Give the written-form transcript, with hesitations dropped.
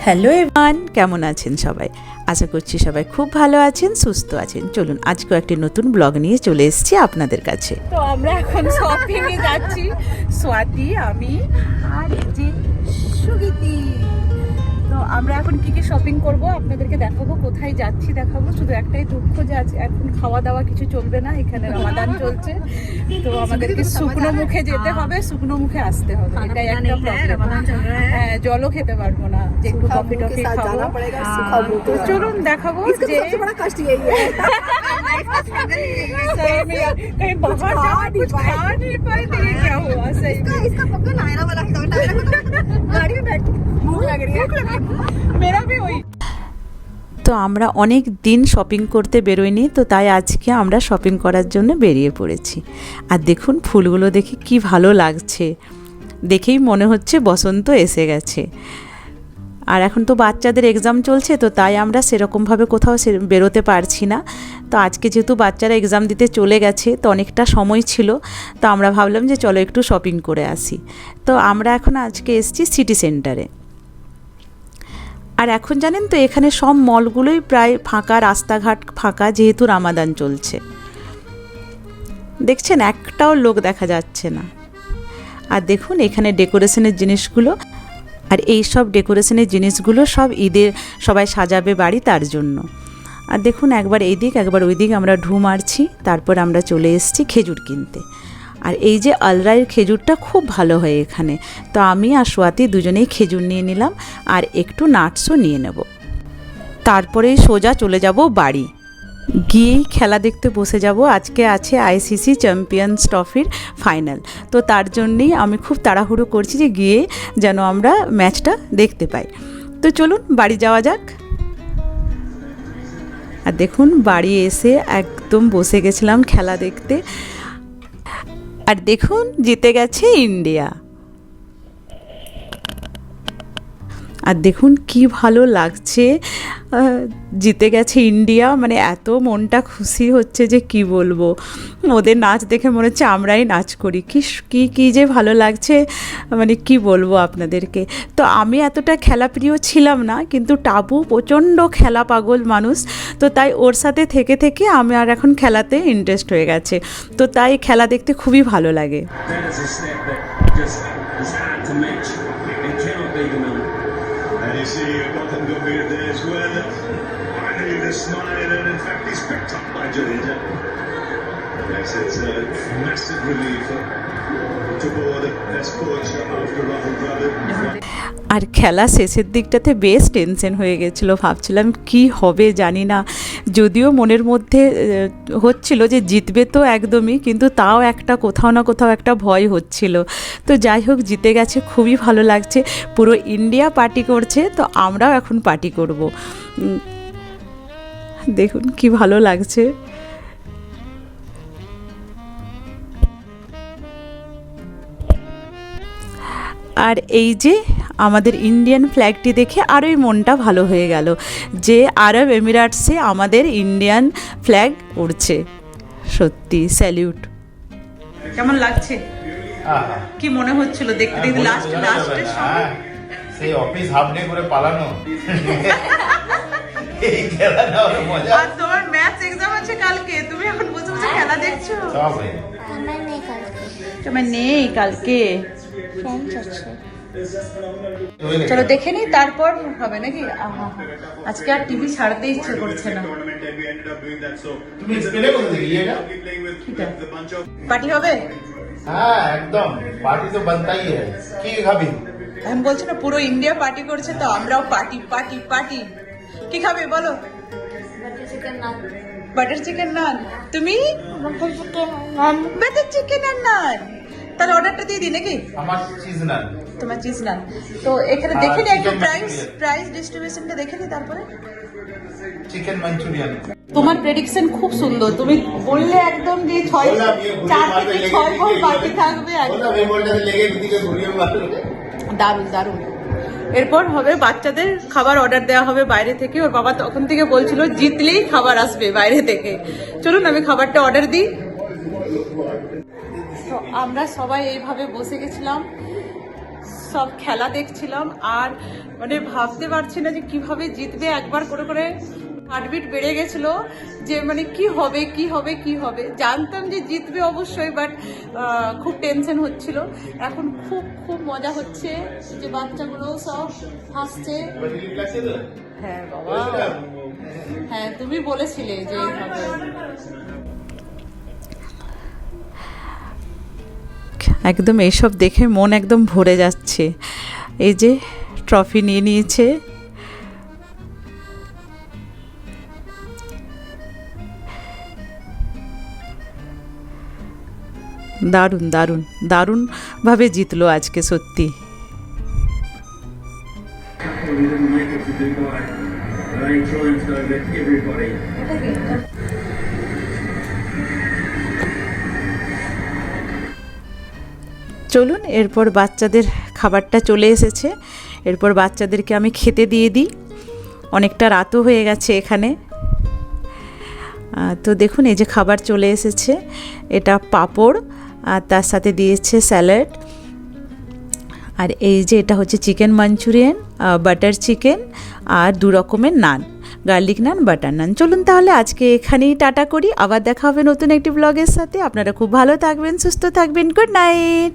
Hello everyone, কেমন আছেন সবাই? আশা করছি সবাই খুব ভালো আছেন, সুস্থ আছেন। চলুন আজকেও একটি নতুন ব্লগ নিয়ে চলে এসেছি আপনাদের কাছে। তো আমরা এখন শপিং এ যাচ্ছি, স্বাতি, আমি আর এই যে সুগীতি। তো আমরা এখন কি কি শপিং করব আপনাদেরকে দেখাবো, কোথায় যাচ্ছি দেখাবো। শুধু একটাই দুঃখ যে আজ এখন খাওয়া দাওয়া কিছু চলবে না, এখানে রমাদান চলছে। তো আমাদেরকে শুকনো মুখে যেতে হবে, শুকনো মুখে আসতে হবে, এটাই একটা প্রবলেম। হ্যাঁ, জলও খেতে পারবো না, যে একটু কফি টফি খাবো। তো চলুন দেখাবো যে कहीं बाहर जाओ कुछ खा नहीं पाए तो ये क्या हुआ? सही में इसका पक्का नायरा वाला है, गाड़ी में बैठ भूख लग रही है, मेरा भी वही। তো আমরা অনেক দিন শপিং করতে বেরোইনি, তো তাই আজকে আমরা শপিং করার জন্য বেরিয়ে পড়েছি। আর দেখুন ফুলগুলো দেখে কি ভালো লাগছে, দেখেই মনে হচ্ছে বসন্ত এসে গেছে। আর এখন তো বাচ্চাদের এক্সাম চলছে, তো তাই আমরা সেরকমভাবে কোথাও বেরোতে পারছি না। তো আজকে যেহেতু বাচ্চারা এক্সাম দিতে চলে গেছে, তো অনেকটা সময় ছিল, তো আমরা ভাবলাম যে চলো একটু শপিং করে আসি। তো আমরা এখন আজকে এসেছি সিটি সেন্টারে। আর এখন জানেন তো এখানে সব মলগুলোই প্রায় ফাঁকা, রাস্তাঘাট ফাঁকা, যেহেতু রামাদান চলছে। দেখছেন একটাও লোক দেখা যাচ্ছে না। আর দেখুন এখানে ডেকোরেশনের জিনিসগুলো, আর এই সব ডেকোরেশনের জিনিসগুলো সব ঈদের সবাই সাজাবে বাড়ি, তার জন্য। আর দেখুন একবার এই দিক একবার ওই দিক আমরা ঢু মারছি। তারপর আমরা চলে এসেছি খেজুর কিনতে। আর এই যে আলরাইয়ের খেজুরটা খুব ভালো হয় এখানে, তো আমি আর সোয়াতি দুজনেই খেজুর নিয়ে নিলাম, আর একটু নাটসও নিয়ে নেব। তারপরেই সোজা চলে যাব বাড়ি, গিয়েই খেলা দেখতে বসে যাব। আজকে আছে আইসিসি চ্যাম্পিয়ন্স ট্রফির ফাইনাল, তো তার জন্যেই আমি খুব তাড়াহুড়ো করছি যে গিয়ে যেন আমরা ম্যাচটা দেখতে পাই। তো চলুন বাড়ি যাওয়া যাক। আর দেখুন বাড়ি এসে একদম বসে গেছিলাম খেলা দেখতে। আর দেখুন জিতে গেছে ইন্ডিয়া। আর দেখুন কি ভালো লাগছে, জিতে গেছে ইন্ডিয়া, মানে এত মনটা খুশি হচ্ছে যে কি বলবো। ওদের নাচ দেখে মনে হচ্ছে আমরাই নাচ করি, কি যে ভালো লাগছে, মানে কি বলবো আপনাদেরকে। তো আমি এতটা খেলাপ্রিয় ছিলাম না, কিন্তু টাবু প্রচণ্ড খেলা পাগল মানুষ, তো তাই ওর সাথে থেকে থেকে আমি আর এখন খেলাতে ইন্টারেস্ট হয়ে গেছে, তো তাই খেলা দেখতে খুবই ভালো লাগে। And you see Gautam Gambhir there as well. Finally the smile, and in fact he's picked up by Jadeja. Yes, it's a massive relief to board as coach after Rahul Dravid. আর খেলা শেষের দিকটাতে বেশ tension হয়ে গেছিলো, ভাবছিলাম কি হবে জানি না। যদিও মনের মধ্যে হচ্ছিল যে জিতবে তো একদমই, কিন্তু তাও একটা কোথাও না কোথাও একটা ভয় হচ্ছিল। তো যাই হোক জিতে গেছে, খুবই ভালো লাগছে। পুরো ইন্ডিয়া পার্টি করছে, তো আমরাও এখন পার্টি করব। দেখুন কি ভালো লাগছে। আর এই যে আমাদের ইন্ডিয়ান ফ্ল্যাগটি দেখে আরোই মনটা ভালো হয়ে গেল যে আরব এমিরাটসে আমাদের ইন্ডিয়ান ফ্ল্যাগ উড়ছে। সত্যি স্যালিউট। কেমন লাগছে, কি মনে হচ্ছিল দেখতে দেখতে লাস্টে সেই অফিস হাফ ডে করে পালানো, এই খেলা না ওর মজা। আর তোমার ম্যাথস এক্সাম আছে কালকে, তুমি এখন বসে বসে খেলা দেখছো? সব হয়ে তোমার নেই কালকে, চলো দেখে নি তারপর হবে নাকি। আজকে আর টিভি ছাড়তে ইচ্ছে করছে না। তুমি স্পেলে কোথা থেকে এটা পার্টি হবে? হ্যাঁ একদম, পার্টি তো বানতাই है। কি খাবি? আমি বলছি না পুরো ইন্ডিয়া পার্টি করছে, তো আমরাও পার্টি পার্টি পার্টি। কি খাবে বলো? বাটার চিকেন নান। তুমি? বাটার চিকেন আর নান। তাহলে অর্ডারটা দিয়ে দিই নাকি? আমার চিজ নান। তোমার চিজ নান। তো এখানে দেখে নি একটু প্রাইস ডিস্ট্রিবিউশনটা দেখে নি, তারপরে চিকেন মাঞ্চুরিয়ান। তোমার প্রেডিকশন খুব সুন্দর, তুমি বললে একদম যে 4 থেকে 6 গোল বাকি থাকবে। দারুণ দারুণ। এরপর হবে বাচ্চাদের খাবার অর্ডার দেওয়া হবে বাইরে থেকে। ওর বাবা তখন থেকে বলছিল জিতলেই খাবার আসবে বাইরে থেকে। চলুন আমি খাবারটা অর্ডার দিই। তো আমরা সবাই এইভাবে বসে গেছিলাম, সব খেলা দেখছিলাম, আর মানে ভাবতে পারছি না যে কিভাবে জিতবে। একবার করে করে হার্টবিট বেড়ে গেছিল যে মানে কি হবে কি হবে কি হবে। জানতাম যে জিতবে অবশ্যই, বাট খুব টেনশন হচ্ছিল। এখন খুব খুব মজা হচ্ছে, যে বাচ্চাগুলো সব হাসছে। হ্যাঁ বাবা, হ্যাঁ তুমি বলেছিলে যে এইভাবে। একদম এইসব দেখে মন একদম ভরে যাচ্ছে। এই যে ট্রফি নিয়ে নিয়েছে, দারুণ দারুণ দারুণভাবে জিতলো আজকে সত্যি। We didn't make it to Dubai, but I triumphed over everybody. চলুন, এরপর বাচ্চাদের খাবারটা চলে এসেছে, এরপর বাচ্চাদেরকে আমি খেতে দিয়ে দিই। অনেকটা রাতও হয়ে গেছে এখানে। তো দেখুন এই যে খাবার চলে এসেছে, এটা পাঁপড় আর তার সাথে দিয়েছে স্যালাড, আর এই যে এটা হচ্ছে চিকেন মাঞ্চুরিয়ান, বাটার চিকেন আর 2 রকমের নান, গার্লিক নান, বাটার নান। চলুন তাহলে আজকে এখানেই টাটা করি, আবার দেখা হবে নতুন একটি ব্লগের সাথে। আপনারা খুব ভালো থাকবেন, সুস্থ থাকবেন, গুড নাইট।